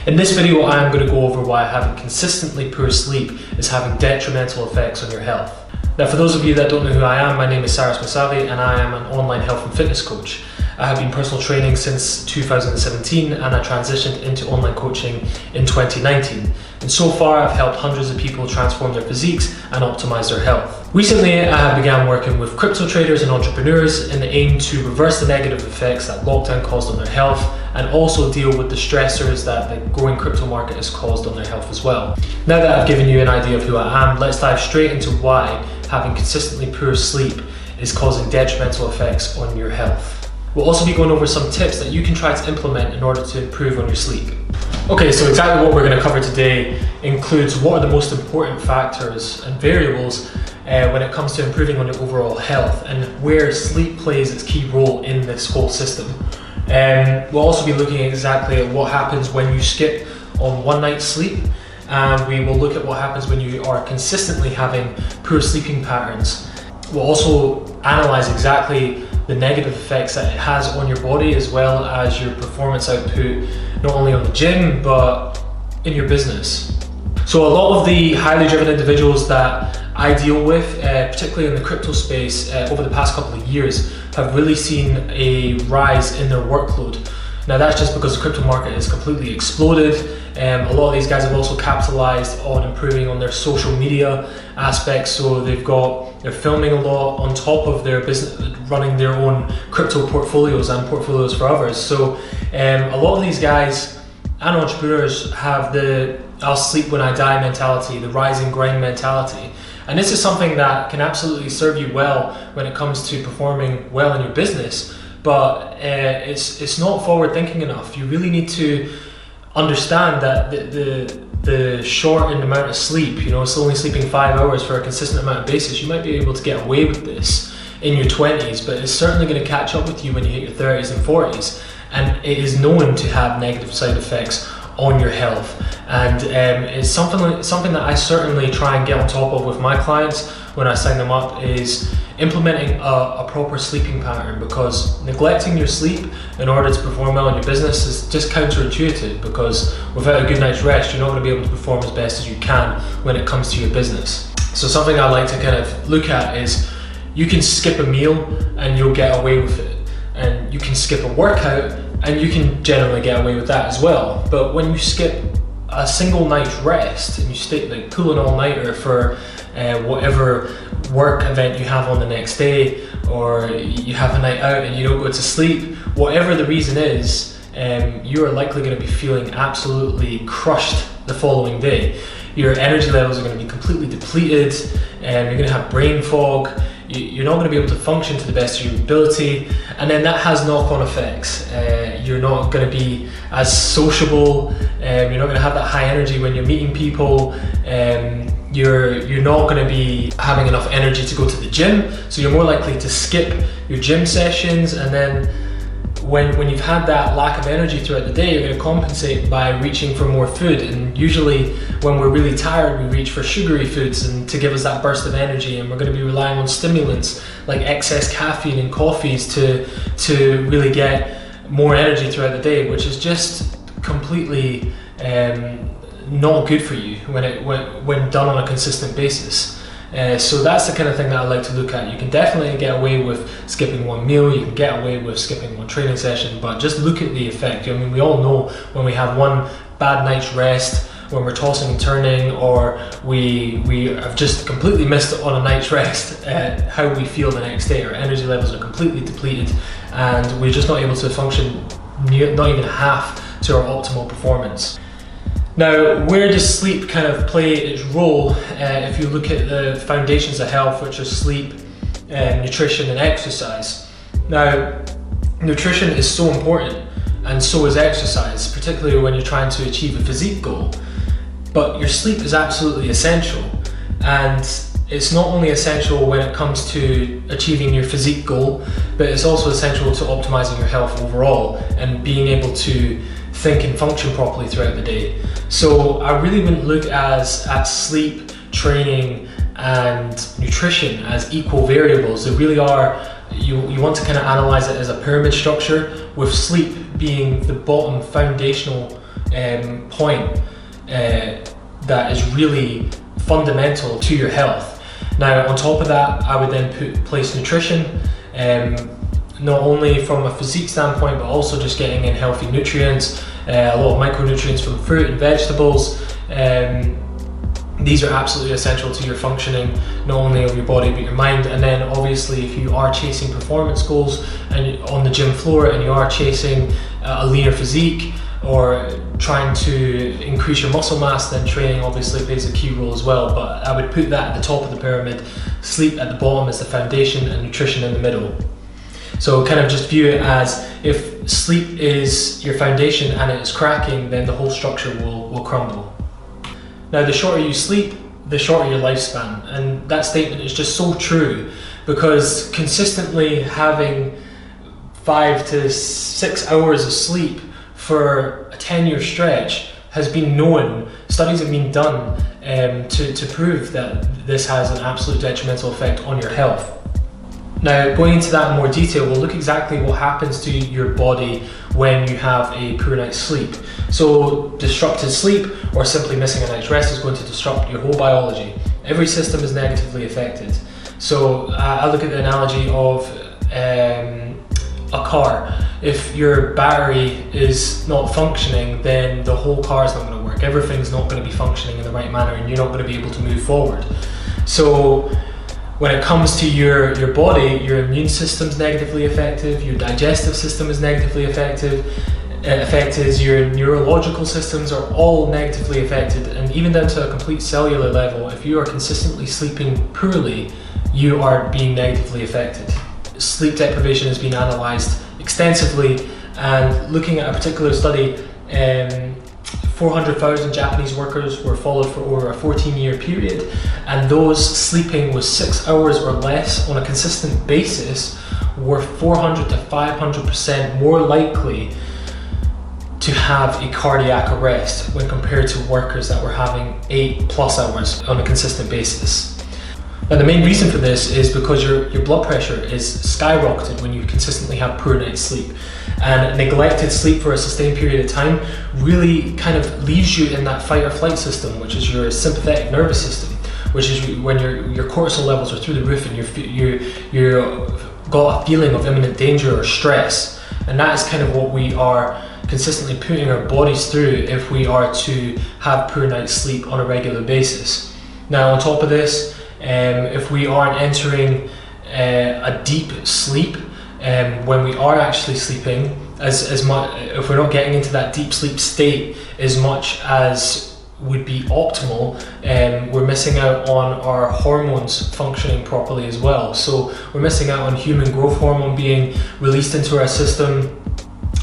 In this video, I am going to go over why having consistently poor sleep is having detrimental effects on your health. Now, for those of you that don't know who I am, my name is Cyrus Moosavi and I am an online health and fitness coach. I have been personal training since 2017 and I transitioned into online coaching in 2019. And so far, I've helped hundreds of people transform their physiques and optimize their health. Recently, I began working with crypto traders and entrepreneurs in the aim to reverse the negative effects that lockdown caused on their health and also deal with the stressors that the growing crypto market has caused on their health as well. Now that I've given you an idea of who I am, let's dive straight into why having consistently poor sleep is causing detrimental effects on your health. We'll also be going over some tips that you can try to implement in order to improve on your sleep. Okay, so exactly what we're going to cover today includes what are the most important factors and variables when it comes to improving on your overall health and where sleep plays its key role in this whole system. We'll also be looking exactly at what happens when you skip on one night's sleep, and we will look at what happens when you are consistently having poor sleeping patterns. We'll also analyze exactly the negative effects that it has on your body as well as your performance output, not only on the gym but in your business. So a lot of the highly driven individuals that I deal with, particularly in the crypto space over the past couple of years, have really seen a rise in their workload. Now that's just because the crypto market has completely exploded. A lot of these guys have also capitalized on improving on their social media aspects, so they're filming a lot on top of their business, running their own crypto portfolios and portfolios for others. So a lot of these guys and entrepreneurs have the "I'll sleep when I die" mentality, the rise and grind mentality. And this is something that can absolutely serve you well when it comes to performing well in your business, but it's not forward thinking enough. You really need to understand that the shortened amount of sleep, it's only sleeping 5 hours for a consistent amount of basis. You might be able to get away with this in your 20s, but it's certainly going to catch up with you when you hit your 30s and 40s. And it is known to have negative side effects on your health. And it's something that I certainly try and get on top of with my clients when I sign them up, is implementing a proper sleeping pattern, because neglecting your sleep in order to perform well in your business is just counterintuitive, because without a good night's rest, you're not going to be able to perform as best as you can when it comes to your business. So something I like to kind of look at is you can skip a meal and you'll get away with it, and you can skip a workout and you can generally get away with that as well. But when you skip a single night's rest and you stay like pull an all-nighter for whatever work event you have on the next day, or you have a night out and you don't go to sleep, whatever the reason is, you are likely going to be feeling absolutely crushed the following day. Your energy levels are going to be completely depleted, and you're going to have brain fog. You're not going to be able to function to the best of your ability, and then that has knock-on effects. You're not going to be as sociable, you're not going to have that high energy when you're meeting people, you're not going to be having enough energy to go to the gym, so you're more likely to skip your gym sessions, and then when you've had that lack of energy throughout the day, you're going to compensate by reaching for more food. And usually when we're really tired, we reach for sugary foods and to give us that burst of energy, and we're going to be relying on stimulants like excess caffeine and coffees to really get more energy throughout the day, which is just completely not good for you when done on a consistent basis. So that's the kind of thing that I like to look at. You can definitely get away with skipping one meal, you can get away with skipping one training session, but just look at the effect. I mean, we all know when we have one bad night's rest, when we're tossing and turning, or we have just completely missed on a night's rest, how we feel the next day. Our energy levels are completely depleted and we're just not able to function not even half to our optimal performance. Now, where does sleep kind of play its role? If you look at the foundations of health, which are sleep, nutrition and exercise. Now, nutrition is so important, and so is exercise, particularly when you're trying to achieve a physique goal. But your sleep is absolutely essential, and it's not only essential when it comes to achieving your physique goal, but it's also essential to optimizing your health overall and being able to think and function properly throughout the day. So I really wouldn't look at sleep, training and nutrition as equal variables. They really are. You want to kind of analyze it as a pyramid structure, with sleep being the bottom foundational point that is really fundamental to your health. Now, on top of that, I would then place nutrition, not only from a physique standpoint, but also just getting in healthy nutrients, a lot of micronutrients from fruit and vegetables. These are absolutely essential to your functioning, not only of your body but your mind. And then obviously, if you are chasing performance goals and on the gym floor, and you are chasing a leaner physique or trying to increase your muscle mass, then training obviously plays a key role as well. But I would put that at the top of the pyramid, sleep at the bottom as the foundation, and nutrition in the middle. So kind of just view it as, if sleep is your foundation and it is cracking, then the whole structure will crumble. Now, the shorter you sleep, the shorter your lifespan. And that statement is just so true, because consistently having 5 to 6 hours of sleep for a 10-year stretch has been known. Studies have been done to prove that this has an absolute detrimental effect on your health. Now, going into that in more detail, we'll look exactly what happens to your body when you have a poor night's sleep. So, disrupted sleep, or simply missing a night's rest, is going to disrupt your whole biology. Every system is negatively affected. So, I look at the analogy of a car. If your battery is not functioning, then the whole car is not going to work. Everything's not going to be functioning in the right manner, and you're not going to be able to move forward. So, when it comes to your body, your immune system's negatively affected, your digestive system is negatively affected, your neurological systems are all negatively affected, and even down to a complete cellular level, if you are consistently sleeping poorly, you are being negatively affected. Sleep deprivation has been analysed extensively, and looking at a particular study, 400,000 Japanese workers were followed for over a 14-year period, and those sleeping with 6 hours or less on a consistent basis were 400 to 500% more likely to have a cardiac arrest when compared to workers that were having 8+ hours on a consistent basis. Now, the main reason for this is because your blood pressure is skyrocketed when you consistently have poor night's sleep. And neglected sleep for a sustained period of time really kind of leaves you in that fight or flight system, which is your sympathetic nervous system, which is when your cortisol levels are through the roof and you're got a feeling of imminent danger or stress. And that is kind of what we are consistently putting our bodies through if we are to have poor night's sleep on a regular basis. Now, on top of this, if we aren't entering a deep sleep, when we are actually sleeping, as much, if we're not getting into that deep sleep state as much as would be optimal, we're missing out on our hormones functioning properly as well. So we're missing out on human growth hormone being released into our system.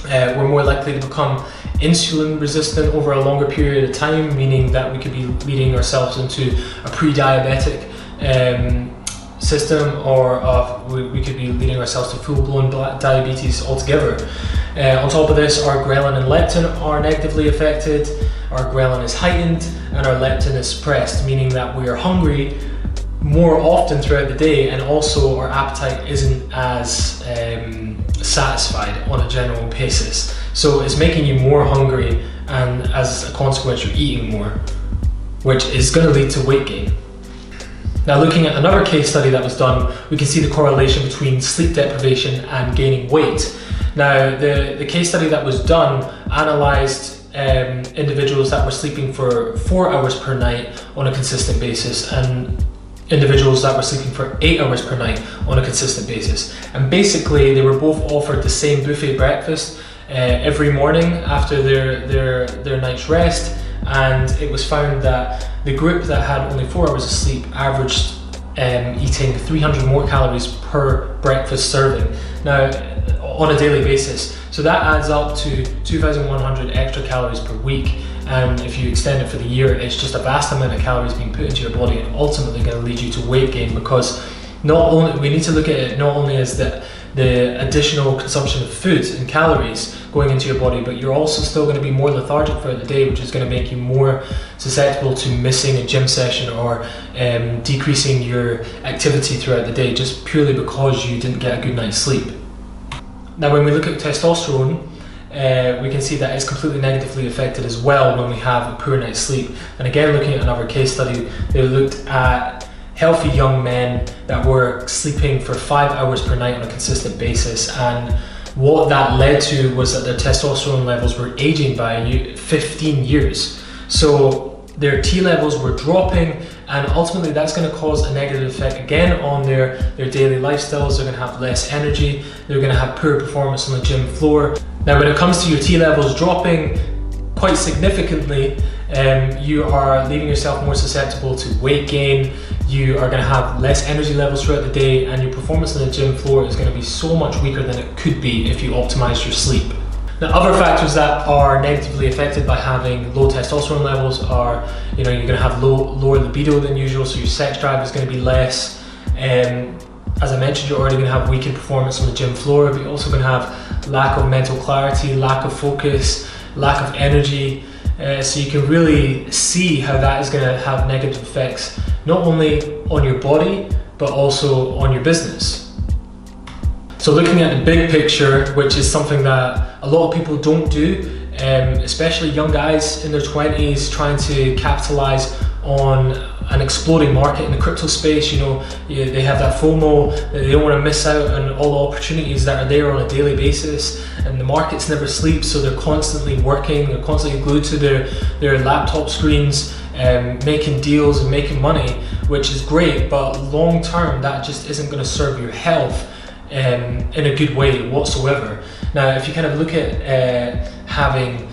We're more likely to become insulin resistant over a longer period of time, meaning that we could be leading ourselves into a pre-diabetic system, or we could be leading ourselves to full-blown diabetes altogether. On top of this, our ghrelin and leptin are negatively affected. Our ghrelin is heightened and our leptin is suppressed, meaning that we are hungry more often throughout the day, and also our appetite isn't as satisfied on a general basis. So it's making you more hungry, and as a consequence you're eating more, which is going to lead to weight gain. Now, looking at another case study that was done, we can see the correlation between sleep deprivation and gaining weight. Now, the case study that was done analysed individuals that were sleeping for 4 hours per night on a consistent basis, and individuals that were sleeping for 8 hours per night on a consistent basis. And basically, they were both offered the same buffet breakfast every morning after their night's rest, and it was found that the group that had only 4 hours of sleep averaged eating 300 more calories per breakfast serving. Now, on a daily basis. So that adds up to 2,100 extra calories per week. And if you extend it for the year, it's just a vast amount of calories being put into your body, and ultimately going to lead you to weight gain, because we need to look at it not only as the additional consumption of food and calories going into your body, but you're also still going to be more lethargic throughout the day, which is going to make you more susceptible to missing a gym session or decreasing your activity throughout the day, just purely because you didn't get a good night's sleep. Now, when we look at testosterone, we can see that it's completely negatively affected as well when we have a poor night's sleep. And again, looking at another case study, they looked at healthy young men that were sleeping for 5 hours per night on a consistent basis, and what that led to was that their testosterone levels were aging by 15 years. So their T levels were dropping, and ultimately that's going to cause a negative effect again on their daily lifestyles. They're going to have less energy, they're going to have poor performance on the gym floor. Now when it comes to your T levels dropping quite significantly, you are leaving yourself more susceptible to weight gain, you are going to have less energy levels throughout the day, and your performance on the gym floor is going to be so much weaker than it could be if you optimize your sleep. Now, other factors that are negatively affected by having low testosterone levels are, you're going to have lower libido than usual, so your sex drive is going to be less. As I mentioned, you're already going to have weakened performance on the gym floor, but you're also going to have lack of mental clarity, lack of focus, lack of energy. So you can really see how that is going to have negative effects, not only on your body, but also on your business. So looking at the big picture, which is something that a lot of people don't do, especially young guys in their 20s trying to capitalize on an exploding market in the crypto space. They have that FOMO, they don't want to miss out on all the opportunities that are there on a daily basis, and the markets never sleep, so they're constantly working, they're constantly glued to their laptop screens, making deals and making money, which is great, but long term that just isn't going to serve your health in a good way whatsoever. Now, if you kind of look at having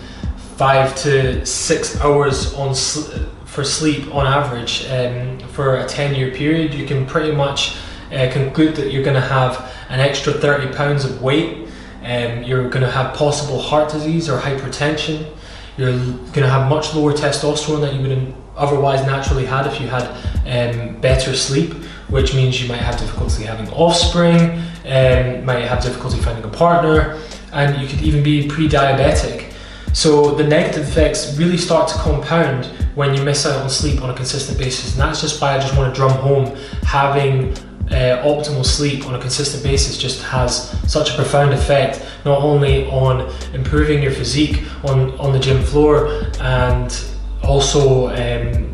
5 to 6 hours for sleep on average for a 10-year period, you can pretty much conclude that you're going to have an extra 30 pounds of weight. You're going to have possible heart disease or hypertension. You're going to have much lower testosterone than you would have otherwise naturally had if you had better sleep, which means you might have difficulty having offspring, might have difficulty finding a partner, and you could even be pre-diabetic. So the negative effects really start to compound when you miss out on sleep on a consistent basis, and that's just why I just want to drum home having optimal sleep on a consistent basis just has such a profound effect, not only on improving your physique on the gym floor and also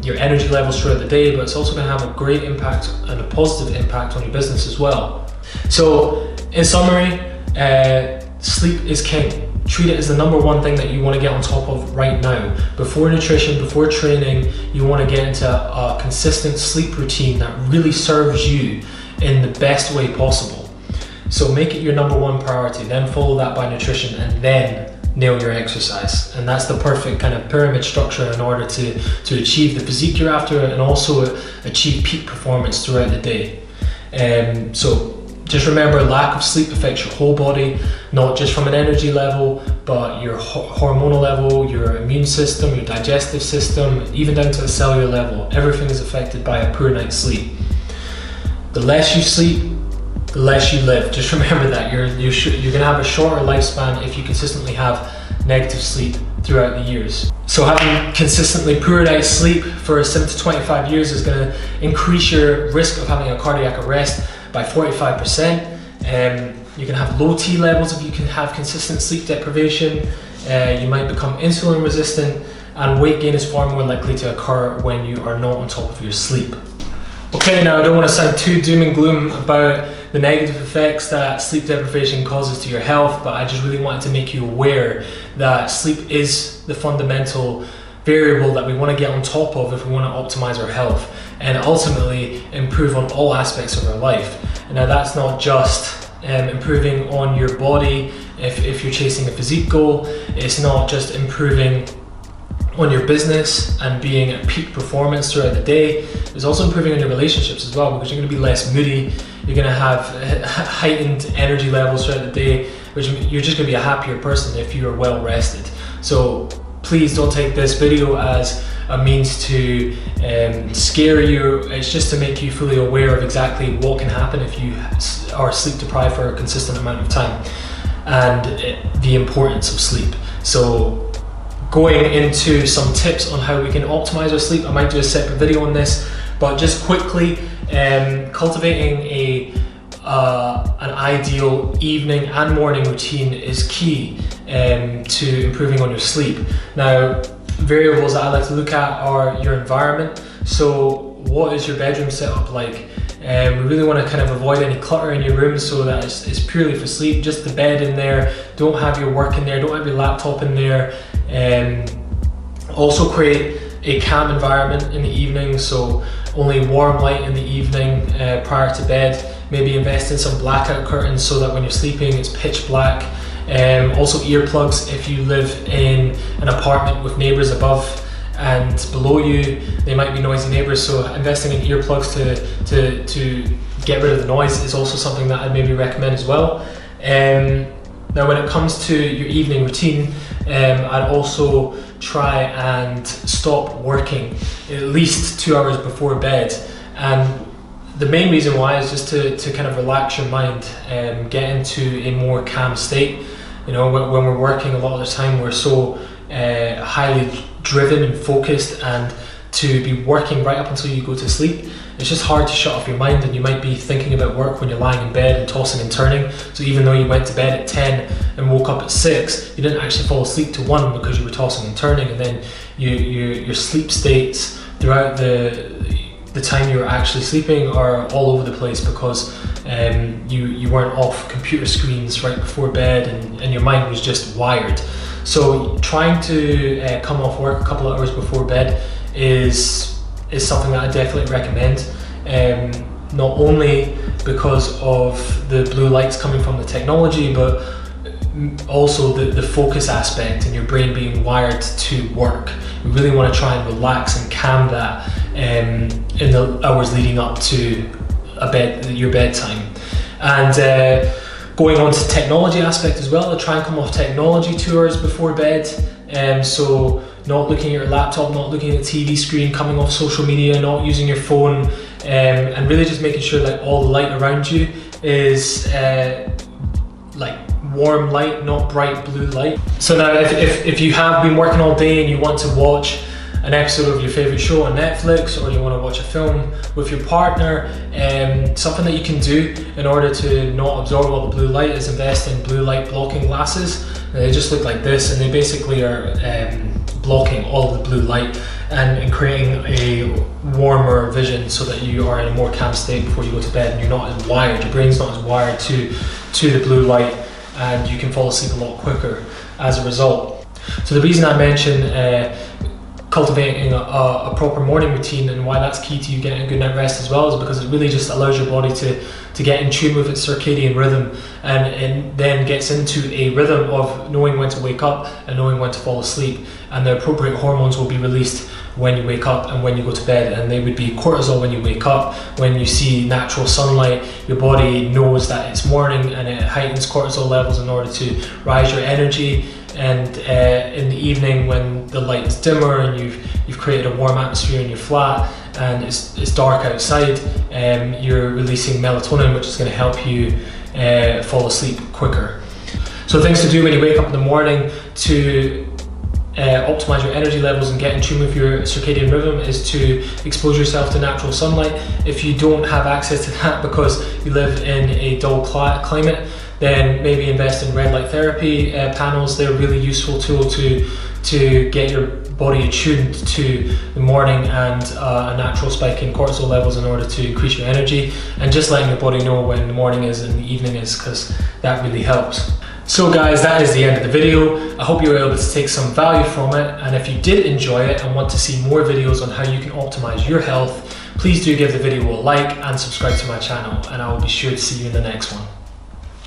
your energy levels throughout the day, but it's also going to have a great impact and a positive impact on your business as well. So in summary, sleep is king. Treat it as the number one thing that you want to get on top of right now. Before nutrition, before training, you want to get into a consistent sleep routine that really serves you in the best way possible. So make it your number one priority, then follow that by nutrition, and then nail your exercise. And that's the perfect kind of pyramid structure in order to achieve the physique you're after and also achieve peak performance throughout the day. So just remember, lack of sleep affects your whole body, not just from an energy level, but your hormonal level, your immune system, your digestive system, even down to a cellular level. Everything is affected by a poor night's sleep. The less you sleep, the less you live. Just remember that you're going to have a shorter lifespan if you consistently have negative sleep throughout the years. So having consistently poor night's sleep for 7 to 25 years is going to increase your risk of having a cardiac arrest by 45%. You can have low T levels if you can have consistent sleep deprivation. You might become insulin resistant, and weight gain is far more likely to occur when you are not on top of your sleep. Okay, now I don't want to sound too doom and gloom about the negative effects that sleep deprivation causes to your health, but I just really wanted to make you aware that sleep is the fundamental variable that we want to get on top of if we want to optimize our health and ultimately improve on all aspects of our life. And now that's not just improving on your body if you're chasing a physique goal, it's not just improving on your business and being at peak performance throughout the day, it's also improving on your relationships as well, because you're going to be less moody, you're going to have heightened energy levels throughout the day, which you're just going to be a happier person if you are well rested. So please don't take this video as a means to scare you. It's just to make you fully aware of exactly what can happen if you are sleep deprived for a consistent amount of time and the importance of sleep. So going into some tips on how we can optimize our sleep, I might do a separate video on this, but just quickly, cultivating an ideal evening and morning routine is key to improving on your sleep. Now, variables that I like to look at are your environment. So what is your bedroom setup like? We really want to kind of avoid any clutter in your room, so that it's purely for sleep, just the bed in there. Don't have your work in there, don't have your laptop in there. Also create a calm environment in the evening, so only warm light in the evening prior to bed. Maybe invest in some blackout curtains so that when you're sleeping it's pitch black. Also earplugs if you live in an apartment with neighbours above and below you. They might be noisy neighbours, so investing in earplugs to get rid of the noise is also something that I'd maybe recommend as well. Now when it comes to your evening routine, I'd also try and stop working at least 2 hours before bed. And the main reason why is just to kind of relax your mind and get into a more calm state. You know, when we're working, a lot of the time we're so highly driven and focused, and to be working right up until you go to sleep, it's just hard to shut off your mind, and you might be thinking about work when you're lying in bed and tossing and turning. So even though you went to bed at 10 and woke up at 6, you didn't actually fall asleep to 1 because you were tossing and turning, and then your sleep states throughout the time you were actually sleeping are all over the place because you weren't off computer screens right before bed, and your mind was just wired. So trying to come off work a couple of hours before bed is something that I definitely recommend. Not only because of the blue lights coming from the technology, but also the focus aspect and your brain being wired to work. We really want to try and relax and calm that in the hours leading up to your bedtime. And going on to technology aspect as well, try and come off technology 2 hours before bed. So not looking at your laptop, not looking at the TV screen, coming off social media, not using your phone, and really just making sure that all the light around you is like warm light, not bright blue light. So now if you have been working all day and you want to watch an episode of your favorite show on Netflix, or you want to watch a film with your partner, something that you can do in order to not absorb all the blue light is invest in blue light blocking glasses. They just look like this, and they basically are blocking all of the blue light and creating a warmer vision so that you are in a more calm state before you go to bed, and you're not as wired, your brain's not as wired to the blue light, and you can fall asleep a lot quicker as a result. So the reason I mention cultivating a proper morning routine and why that's key to you getting a good night rest as well is because it really just allows your body to get in tune with its circadian rhythm, and then gets into a rhythm of knowing when to wake up and knowing when to fall asleep, and the appropriate hormones will be released when you wake up and when you go to bed, and they would be cortisol when you wake up. When you see natural sunlight, your body knows that it's morning and it heightens cortisol levels in order to rise your energy. And in the evening, when the light is dimmer and you've created a warm atmosphere in your flat and it's dark outside, you're releasing melatonin, which is going to help you fall asleep quicker. So things to do when you wake up in the morning to optimize your energy levels and get in tune with your circadian rhythm is to expose yourself to natural sunlight. If you don't have access to that because you live in a dull climate, then maybe invest in red light therapy panels. They're a really useful tool to get your body attuned to the morning and a natural spike in cortisol levels in order to increase your energy, and just letting your body know when the morning is and the evening is, because that really helps. So guys, that is the end of the video. I hope you were able to take some value from it, and if you did enjoy it and want to see more videos on how you can optimize your health, please do give the video a like and subscribe to my channel, and I will be sure to see you in the next one.